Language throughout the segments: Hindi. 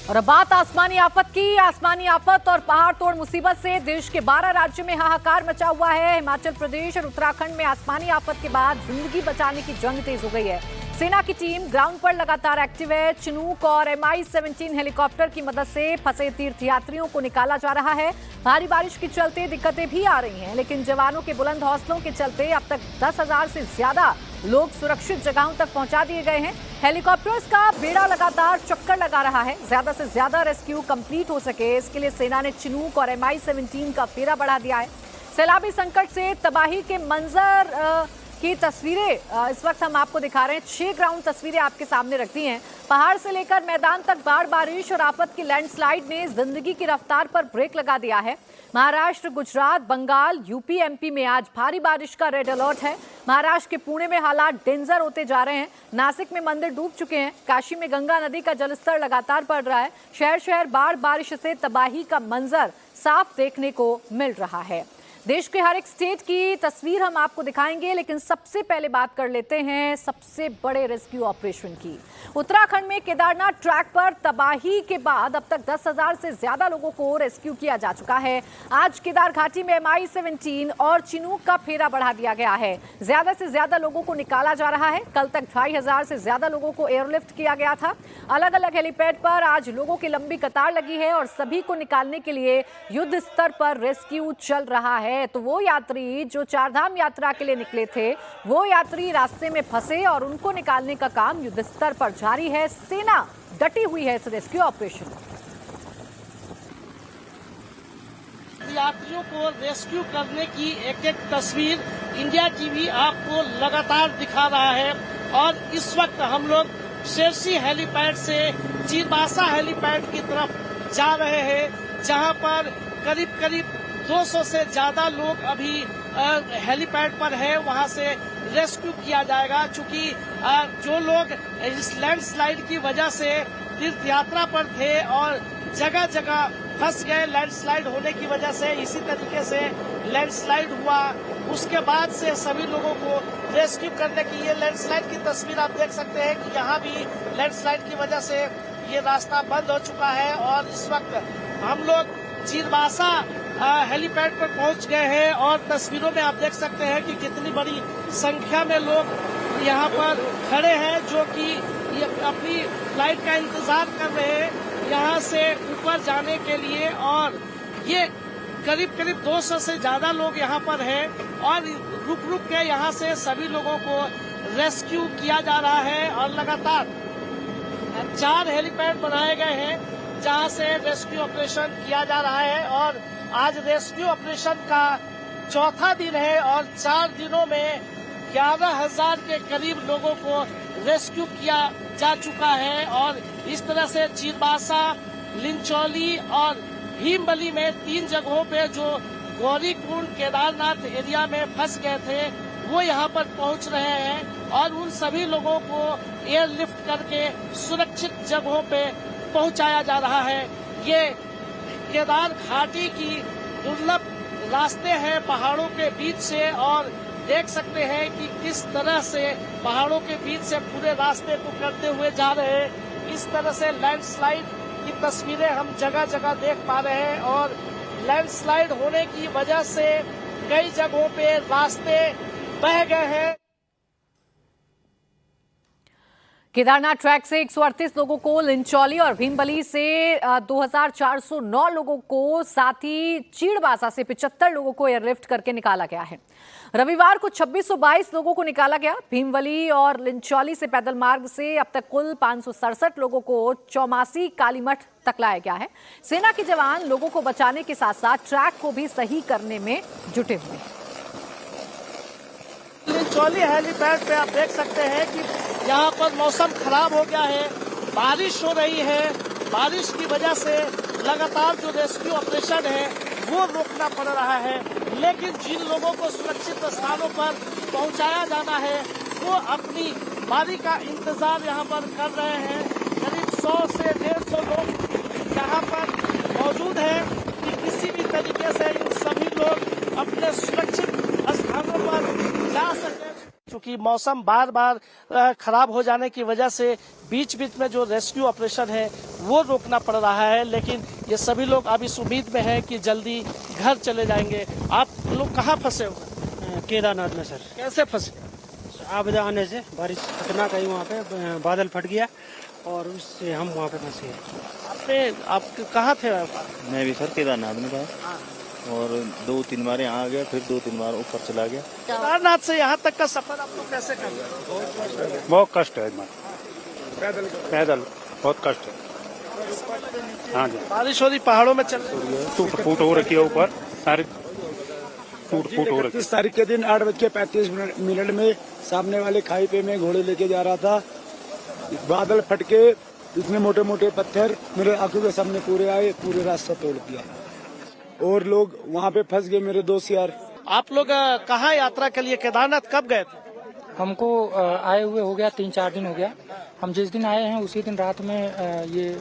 और अब बात आसमानी आफत की। आसमानी आफत और पहाड़ तोड़ मुसीबत से देश के 12 राज्यों में हाहाकार मचा हुआ है। हिमाचल प्रदेश और उत्तराखंड में आसमानी आफत के बाद जिंदगी बचाने की जंग तेज हो गई है। सेना की टीम ग्राउंड पर लगातार एक्टिव है। चिनूक और MI-17 हेलीकॉप्टर की मदद से फंसे तीर्थयात्रियों को निकाला जा रहा है। भारी बारिश के चलते दिक्कतें भी आ रही हैं, लेकिन जवानों के बुलंद हौसलों के चलते अब तक 10,000 से ज्यादा लोग सुरक्षित जगहों तक पहुंचा दिए गए हैं। हेलीकॉप्टर्स का बेड़ा लगातार चक्कर लगा रहा है। ज्यादा से ज्यादा रेस्क्यू कंप्लीट हो सके, इसके लिए सेना ने चिनूक और MI-17 का फेरा बढ़ा दिया है। सैलाबी संकट से तबाही के मंजर की तस्वीरें इस वक्त हम आपको दिखा रहे हैं। 6 ग्राउंड तस्वीरें आपके सामने रखती हैं। पहाड़ से लेकर मैदान तक बाढ़, बारिश और आफत की लैंडस्लाइड ने जिंदगी की रफ्तार पर ब्रेक लगा दिया है। महाराष्ट्र, गुजरात, बंगाल, यूपी, MP में आज भारी बारिश का रेड अलर्ट है। महाराष्ट्र के पुणे में हालात डेंजर होते जा रहे हैं। नासिक में मंदिर डूब चुके हैं। काशी में गंगा नदी का जलस्तर लगातार बढ़ रहा है। शहर शहर बाढ़, बारिश से तबाही का मंजर साफ देखने को मिल रहा है। देश के हर एक स्टेट की तस्वीर हम आपको दिखाएंगे, लेकिन सबसे पहले बात कर लेते हैं सबसे बड़े रेस्क्यू ऑपरेशन की। उत्तराखंड में केदारनाथ ट्रैक पर तबाही के बाद अब तक 10,000 से ज्यादा लोगों को रेस्क्यू किया जा चुका है। आज केदार घाटी में MI-17 और चिनूक का फेरा बढ़ा दिया गया है। ज्यादा से ज्यादा लोगों को निकाला जा रहा है। कल तक 2,500 से ज्यादा लोगों को एयरलिफ्ट किया गया था। अलग अलग हेलीपैड पर आज लोगों की लंबी कतार लगी है और सभी को निकालने के लिए युद्ध स्तर पर रेस्क्यू चल रहा है। तो वो यात्री जो चारधाम यात्रा के लिए निकले थे, वो यात्री रास्ते में फंसे और उनको निकालने का काम युद्ध स्तर पर जारी है। सेना डटी हुई है इस रेस्क्यू ऑपरेशन में। यात्रियों को रेस्क्यू करने की एक एक तस्वीर इंडिया टीवी आपको लगातार दिखा रहा है। और इस वक्त हम लोग शेरसी हेलीपैड से चीरबासा हेलीपैड की तरफ जा रहे हैं, जहां पर करीब करीब 200 से ज्यादा लोग अभी हेलीपैड पर है। वहां से रेस्क्यू किया जाएगा, चूंकि जो लोग इस लैंडस्लाइड की वजह से तीर्थ यात्रा पर थे और जगह जगह फंस गए लैंडस्लाइड होने की वजह से, इसी तरीके से लैंडस्लाइड हुआ, उसके बाद से सभी लोगों को रेस्क्यू करने की ये लैंडस्लाइड की तस्वीर आप देख सकते हैं कि यहाँ भी लैंडस्लाइड की वजह से ये रास्ता बंद हो चुका है। और इस वक्त हम लोग चीरबासा हेलीपैड पर पहुंच गए हैं और तस्वीरों में आप देख सकते हैं कि कितनी बड़ी संख्या में लोग यहाँ पर खड़े हैं, जो कि अपनी फ्लाइट का इंतजार कर रहे हैं यहाँ से ऊपर जाने के लिए। और ये करीब करीब 200 से ज्यादा लोग यहाँ पर हैं और रुक रुक के यहाँ से सभी लोगों को रेस्क्यू किया जा रहा है। और लगातार 4 हेलीपैड बनाए गए हैं जहाँ से रेस्क्यू ऑपरेशन किया जा रहा है। और आज रेस्क्यू ऑपरेशन का चौथा दिन है और 4 दिनों में 11,000 के करीब लोगों को रेस्क्यू किया जा चुका है। और इस तरह से चीरबासा, लिंचौली और भीमबली में 3 जगहों पे जो गौरीकुंड केदारनाथ एरिया में फंस गए थे, वो यहाँ पर पहुँच रहे हैं और उन सभी लोगों को एयरलिफ्ट करके सुरक्षित जगहों पे पहुँचाया जा रहा है। ये केदार घाटी की दुर्लभ रास्ते हैं पहाड़ों के बीच से, और देख सकते हैं कि किस तरह से पहाड़ों के बीच से पूरे रास्ते को करते हुए जा रहे हैं। इस तरह से लैंडस्लाइड की तस्वीरें हम जगह जगह देख पा रहे हैं। और लैंडस्लाइड होने की वजह से कई जगहों पे रास्ते बह गए हैं। केदारनाथ ट्रैक से 138 लोगों को, लिंचौली और भीमबली से 2,409 लोगों को, साथ ही चीड़बासा से 75 लोगों को एयरलिफ्ट करके निकाला गया है। रविवार को 2622 लोगों को निकाला गया। भीमबली और लिंचौली से पैदल मार्ग से अब तक कुल 567 लोगों को चौमासी कालीमठ तक लाया गया है। सेना के जवान लोगों को बचाने के साथ साथ ट्रैक को भी सही करने में जुटे हुए हैं। लिंचौली हेलीपैड पे आप देख सकते हैं कि यहाँ पर मौसम खराब हो गया है, बारिश हो रही है। बारिश की वजह से लगातार जो रेस्क्यू ऑपरेशन है वो रोकना पड़ रहा है, लेकिन जिन लोगों को सुरक्षित स्थानों पर पहुंचाया जाना है वो अपनी बारी का इंतजार यहाँ पर कर रहे हैं। करीब 100 से 150 लोग यहाँ पर मौजूद हैं कि किसी भी तरीके से इन सभी लोग अपने सुरक्षित स्थानों पर जा सके। क्योंकि मौसम बार बार खराब हो जाने की वजह से बीच बीच में जो रेस्क्यू ऑपरेशन है वो रोकना पड़ रहा है। लेकिन ये सभी लोग अब इस उम्मीद में हैं कि जल्दी घर चले जाएंगे। आप लोग कहाँ फंसे हुए? केदारनाथ में सर। कैसे फंसे? आपदा आने से बारिश खतरनाक आई, वहाँ पे बादल फट गया और उससे हम वहाँ पे फंसे। आप कहाँ थे? मैं भी सर केदारनाथ में था और 2-3 बार यहाँ आ गया, फिर 2-3 बार ऊपर चला गया। केदारनाथ से यहाँ तक का सफर आप लोग कैसे कर रहे हैं? बहुत कष्ट है, पैदल बहुत कष्ट है। हाँ जी, बारिश हो रही, पहाड़ों में चल टूट फूट हो रखी है, ऊपर सारी टूट फूट हो रखी है। 31 तारीख के दिन 8:35 में सामने वाले खाई पे मैं घोड़े लेके जा रहा था। बादल फट के इतने मोटे मोटे पत्थर मेरे आंखों के सामने पूरे आए, पूरे रास्ता तोड़ दिया और लोग वहाँ पे फंस गए, मेरे दोस्त यार। आप लोग कहाँ यात्रा के लिए केदारनाथ कब गए थे? हमको आए हुए हो गया 3-4 दिन हो गया। हम जिस दिन आए हैं उसी दिन रात में ये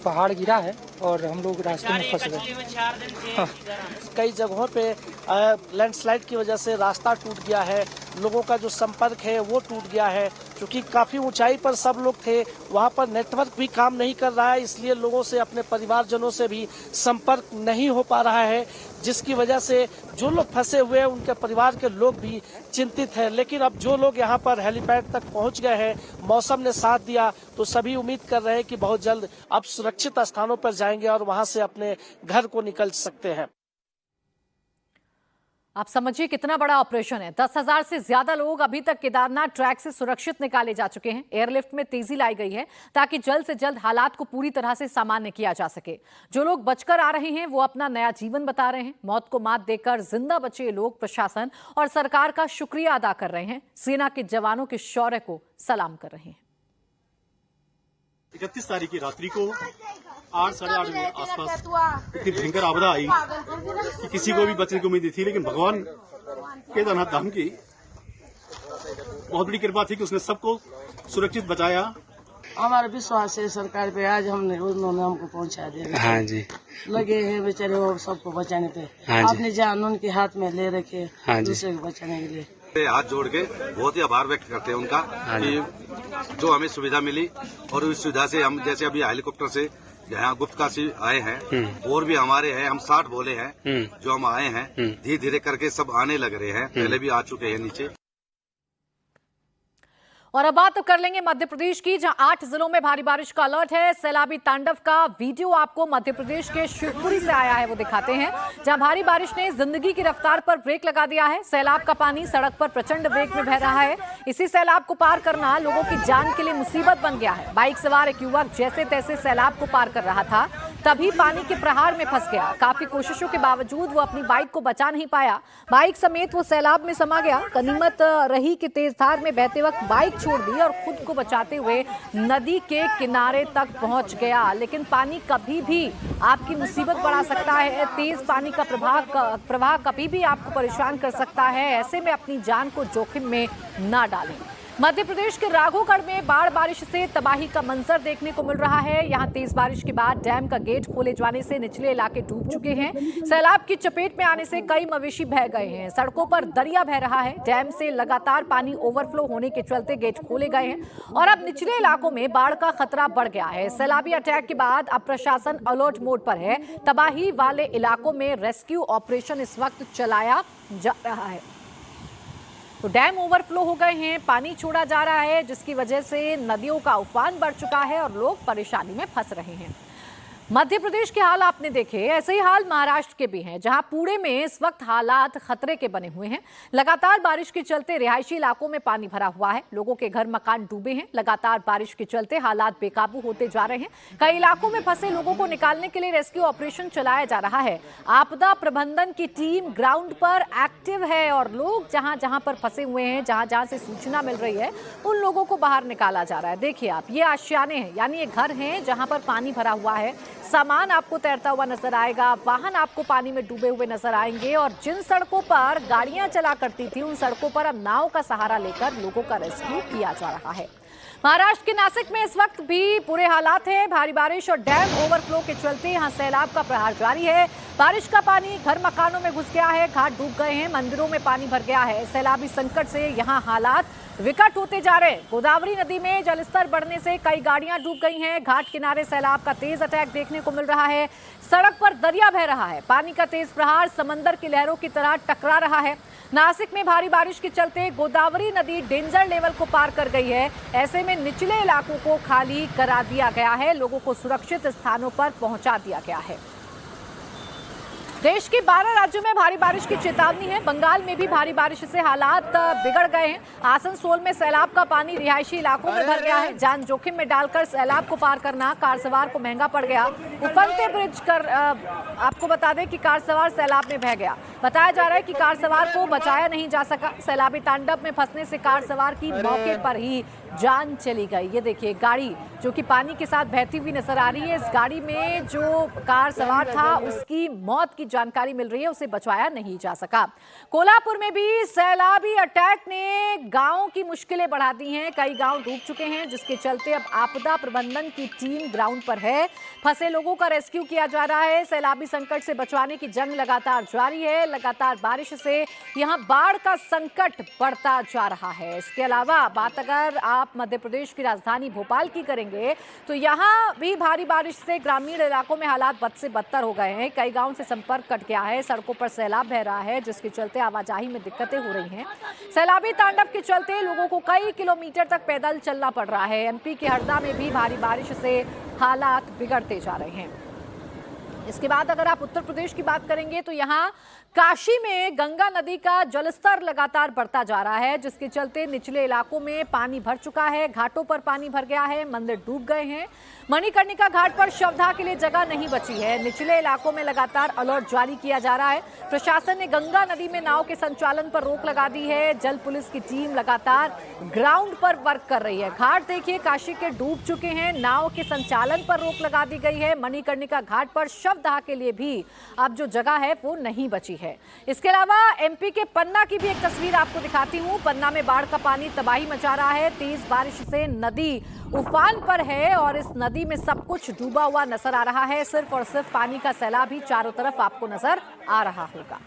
पहाड़ गिरा है और हम लोग रास्ते में फंस गए। कई जगहों पे लैंडस्लाइड की वजह से रास्ता टूट गया है, लोगों का जो संपर्क है वो टूट गया है। क्योंकि काफी ऊंचाई पर सब लोग थे, वहाँ पर नेटवर्क भी काम नहीं कर रहा है, इसलिए लोगों से, अपने परिवारजनों से भी संपर्क नहीं हो पा रहा है, जिसकी वजह से जो लोग फंसे हुए हैं उनके परिवार के लोग भी चिंतित हैं। लेकिन अब जो लोग यहाँ पर हेलीपैड तक पहुँच गए हैं, मौसम ने साथ दिया, तो सभी उम्मीद कर रहे हैं कि बहुत जल्द अब सुरक्षित स्थानों पर जाएंगे और वहाँ से अपने घर को निकल सकते हैं। आप समझिए कितना बड़ा ऑपरेशन है। 10,000 से ज्यादा लोग अभी तक केदारनाथ ट्रैक से सुरक्षित निकाले जा चुके हैं। एयरलिफ्ट में तेजी लाई गई है ताकि जल्द से जल्द हालात को पूरी तरह से सामान्य किया जा सके। जो लोग बचकर आ रहे हैं वो अपना नया जीवन बता रहे हैं। मौत को मात देकर जिंदा बचे लोग प्रशासन और सरकार का शुक्रिया अदा कर रहे हैं। सेना के जवानों के शौर्य को सलाम कर रहे हैं। 31 तारीख की रात्रि को 8-8:30 बजे आसपास इतनी भयंकर आपदा आई कि किसी को भी बचने की उम्मीद नहीं थी, लेकिन भगवान केदारनाथ धाम की बहुत बड़ी कृपा थी कि उसने सबको सुरक्षित बचाया। हमारा विश्वास है सरकार पे, आज उन्होंने हमको पहुंचा दिया। हाँ जी, लगे हैं बेचारे वो सबको बचाने पे। हाँ जी, अपनी जान उनके हाथ में ले रखे, हाँ जी, दूसरे को बचाने के लिए। हाथ जोड़ के बहुत ही आभार व्यक्त करते हैं उनका कि जो हमें सुविधा मिली और उस सुविधा से हम जैसे अभी हेलीकॉप्टर से यहाँ गुप्तकाशी आए हैं और भी हमारे हैं, हम 60 बोले हैं जो हम आए हैं, धीरे धीरे करके सब आने लग रहे हैं, पहले भी आ चुके हैं नीचे। और अब बात तो कर लेंगे मध्य प्रदेश की, जहां 8 जिलों में भारी बारिश का अलर्ट है। सैलाबी तांडव का वीडियो आपको मध्य प्रदेश के शिवपुरी से आया है, वो दिखाते हैं, जहां भारी बारिश ने जिंदगी की रफ्तार पर ब्रेक लगा दिया है। सैलाब का पानी सड़क पर प्रचंड वेग में बह रहा है। इसी सैलाब को पार करना लोगों की जान के लिए मुसीबत बन गया है। बाइक सवार एक युवक जैसे तैसे सैलाब को पार कर रहा था, तभी पानी के प्रहार में फंस गया। काफी कोशिशों के बावजूद वो अपनी बाइक को बचा नहीं पाया। बाइक समेत वो सैलाब में समा गया। गनीमत रही कि तेज धार में बहते वक्त बाइक छोड़ दी और खुद को बचाते हुए नदी के किनारे तक पहुंच गया। लेकिन पानी कभी भी आपकी मुसीबत बढ़ा सकता है। तेज पानी का प्रवाह कभी भी आपको परेशान कर सकता है। ऐसे में अपनी जान को जोखिम में ना डालें। मध्य प्रदेश के राघोगढ़ में बाढ़ बारिश से तबाही का मंजर देखने को मिल रहा है। यहां तेज बारिश के बाद डैम का गेट खोले जाने से निचले इलाके डूब चुके हैं। सैलाब की चपेट में आने से कई मवेशी बह गए हैं। सड़कों पर दरिया बह रहा है। डैम से लगातार पानी ओवरफ्लो होने के चलते गेट खोले गए हैं और अब निचले इलाकों में बाढ़ का खतरा बढ़ गया है। सैलाबी अटैक के बाद अब प्रशासन अलर्ट मोड पर है। तबाही वाले इलाकों में रेस्क्यू ऑपरेशन इस वक्त चलाया जा रहा है। तो डैम ओवरफ्लो हो गए हैं, पानी छोड़ा जा रहा है, जिसकी वजह से नदियों का उफान बढ़ चुका है और लोग परेशानी में फंस रहे हैं। मध्य प्रदेश के हाल आपने देखे, ऐसे ही हाल महाराष्ट्र के भी हैं, जहां पुणे में इस वक्त हालात खतरे के बने हुए हैं। लगातार बारिश के चलते रिहायशी इलाकों में पानी भरा हुआ है। लोगों के घर मकान डूबे हैं। लगातार बारिश के चलते हालात बेकाबू होते जा रहे हैं। कई इलाकों में फंसे लोगों को निकालने के लिए रेस्क्यू ऑपरेशन चलाया जा रहा है। आपदा प्रबंधन की टीम ग्राउंड पर एक्टिव है और लोग जहां जहां पर फंसे हुए हैं, जहां जहां से सूचना मिल रही है, उन लोगों को बाहर निकाला जा रहा है। देखिए आप, ये आशियाने हैं, यानी ये घर हैं जहां पर पानी भरा हुआ है। सामान आपको तैरता हुआ नजर आएगा, वाहन आपको पानी में डूबे हुए नजर आएंगे और जिन सड़कों पर गाड़ियां चला करती थी, उन सड़कों पर अब नाव का सहारा लेकर लोगों का रेस्क्यू किया जा रहा है। महाराष्ट्र के नासिक में इस वक्त भी बुरे हालात हैं। भारी बारिश और डैम ओवरफ्लो के चलते यहां सैलाब का प्रहार जारी है। बारिश का पानी घर मकानों में घुस गया है, घाट डूब गए हैं, मंदिरों में पानी भर गया है। सैलाबी संकट से यहां हालात विकट होते जा रहे हैं। गोदावरी नदी में जलस्तर बढ़ने से कई गाड़ियां डूब गई हैं। घाट किनारे सैलाब का तेज अटैक देखने को मिल रहा है। सड़क पर दरिया बह रहा है। पानी का तेज प्रहार समंदर की लहरों की तरह टकरा रहा है। नासिक में भारी बारिश के चलते गोदावरी नदी डेंजर लेवल को पार कर गई है। ऐसे में निचले इलाकों को खाली करा दिया गया है। लोगों को सुरक्षित स्थानों पर पहुंचा दिया गया है। देश के 12 राज्यों में भारी बारिश की चेतावनी है। बंगाल में भी भारी बारिश से हालात बिगड़ गए हैं। आसनसोल में सैलाब का पानी रिहायशी इलाकों में भर गया है। जान जोखिम में डालकर सैलाब को पार करना कार सवार को महंगा पड़ गया। उफनते ब्रिज कर आपको बता दें कि कार सवार सैलाब में बह गया। बताया जा रहा है कि कार सवार को बचाया नहीं जा सका। सैलाबी तांडव में फंसने से कार सवार की मौके पर ही जान चली गई। ये देखिए गाड़ी जो कि पानी के साथ बहती हुई नजर आ रही है। इस गाड़ी में जो कार सवार था उसकी मौत की जानकारी मिल रही है, उसे बचाया नहीं जा सका। कोल्हापुर में भी सैलाबी अटैक ने गांवों की मुश्किलें बढ़ा दी हैं। कई गांव डूब चुके हैं, जिसके चलते अब आपदा प्रबंधन की टीम ग्राउंड पर है। फंसे लोगों का रेस्क्यू किया जा रहा है। सैलाबी संकट से बचवाने की जंग लगातार जारी है। लगातार बारिश से यहां बाढ़ का संकट बढ़ता जा रहा है। इसके अलावा बात अगर आप मध्य प्रदेश की राजधानी भोपाल की करेंगे तो यहां भी भारी बारिश से ग्रामीण इलाकों में हालात बद से बदतर हो गए हैं। कई गांवों से संपर्क कट गया है। सड़कों पर सैलाब बह रहा है, जिसके चलते आवाजाही में दिक्कतें हो रही हैं। सैलाबी तांडव के चलते लोगों को कई किलोमीटर तक पैदल चलना पड़ रहा है। एमपी के हरदा में भी भारी बारिश से हालात बिगड़ते जा रहे हैं। इसके बाद अगर आप उत्तर प्रदेश की बात करेंगे तो यहाँ काशी में गंगा नदी का जलस्तर लगातार बढ़ता जा रहा है, जिसके चलते निचले इलाकों में पानी भर चुका है। घाटों पर पानी भर गया है, मंदिर डूब गए हैं। मणिकर्णिका घाट पर शवदाह के लिए जगह नहीं बची है। निचले इलाकों में लगातार अलर्ट जारी किया जा रहा है। प्रशासन ने गंगा नदी में नाव के संचालन पर रोक लगा दी है। जल पुलिस की टीम लगातार ग्राउंड पर वर्क कर रही है। घाट देखिए काशी के डूब चुके हैं। नाव के संचालन पर रोक लगा दी गई है। मणिकर्णिका घाट पर शवदाह के लिए भी अब जो जगह है वो नहीं बची है। इसके अलावा एमपी के पन्ना की भी एक तस्वीर आपको दिखाती हूं। पन्ना में बाढ़ का पानी तबाही मचा रहा है। तेज बारिश से नदी उफान पर है और इस नदी में सब कुछ डूबा हुआ नजर आ रहा है। सिर्फ और सिर्फ पानी का सैलाब ही चारों तरफ आपको नजर आ रहा होगा।